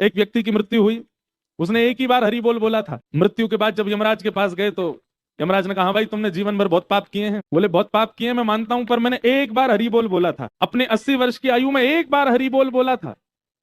एक व्यक्ति की मृत्यु हुई, उसने एक ही बार हरि बोल बोला था। मृत्यु के बाद जब यमराज के पास गए तो यमराज ने कहा, भाई तुमने जीवन भर बहुत पाप किए हैं। बोले बहुत पाप किए मैं मानता हूं, पर मैंने एक बार हरि बोल बोला था, अपने 80 वर्ष की आयु में एक बार हरि बोल बोला था,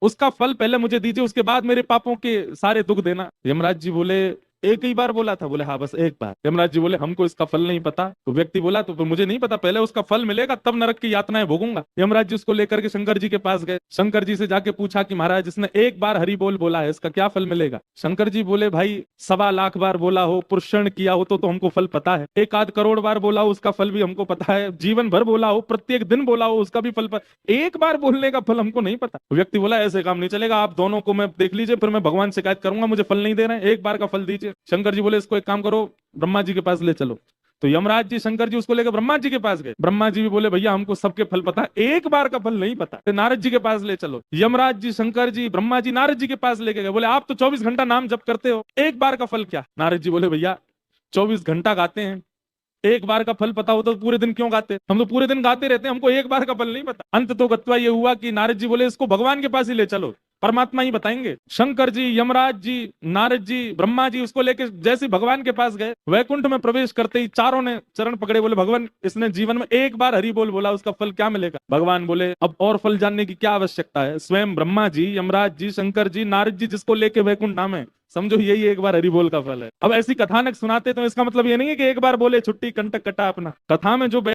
उसका फल पहले मुझे दीजिए, उसके बाद मेरे पापों के सारे दुख देना। यमराज जी बोले एक ही बार बोला था? बोले हाँ बस एक बार। यमराज जी बोले हमको इसका फल नहीं पता। तो व्यक्ति बोला तो फिर मुझे नहीं पता, पहले उसका फल मिलेगा तब नरक की यातनाएं भोगूंगा। यमराज जी उसको लेकर के शंकर जी के पास गए। शंकर जी से जाके पूछा कि महाराज इसने एक बार हरि बोल बोला है, इसका क्या फल मिलेगा? शंकर जी बोले भाई 1.25 लाख बार बोला हो, पुरुषण किया हो तो हमको फल पता है, 1 आध करोड़ बार बोला हो उसका फल भी हमको पता है, जीवन भर बोला हो, प्रत्येक दिन बोला हो उसका भी फल एक बार बोलने का फल हमको नहीं पता। व्यक्ति बोला ऐसे काम नहीं चलेगा, आप दोनों को मैं देख लीजिए, फिर मैं भगवान से शिकायत करूंगा, मुझे फल नहीं दे रहे हैं, एक बार का फल दीजिए। शंकर जी बोले इसको एक काम करो, ब्रह्मा जी के पास ले चलो। तो यमराज जी शंकर जी उसको लेकर ब्रह्मा जी के पास गए। ब्रह्मा जी भी बोले भैया हमको सबके फल पता है, एक बार का फल नहीं पता। तो नारद जी के पास ले चलो। यमराज जी शंकर जी ब्रह्मा जी नारद जी के पास लेके गए। बोले आप तो 24 घंटा नाम जप करते हो, एक बार का फल क्या? नारद जी बोले भैया 24 घंटा गाते हैं, एक बार का फल पता होता तो पूरे दिन क्यों गाते? हम तो पूरे दिन गाते रहते हैं, हमको एक बार का फल नहीं पता। अंत तो गत्वा ये हुआ कि नारद जी बोले इसको भगवान के पास ही ले चलो, परमात्मा ही बताएंगे। शंकर जी, यमराज जी, नारद जी, ब्रह्मा जी उसको लेके जैसे भगवान के पास गए, वैकुंठ में प्रवेश करते ही चारों ने चरण पकड़े। बोले भगवान इसने जीवन में एक बार हरि बोल बोला, उसका फल क्या मिलेगा? भगवान बोले अब और फल जानने की क्या आवश्यकता है? स्वयं ब्रह्मा जी, यमराज जी, शंकर जी, नारद जी जिसको लेके वैकुंठ नाम है, समझो यही एक बार हरि बोल का फल है। अब ऐसी कथानक सुनाते तो इसका मतलब ये नहीं है कि एक बार बोले छुट्टी कंटक कटा अपना। कथा में जो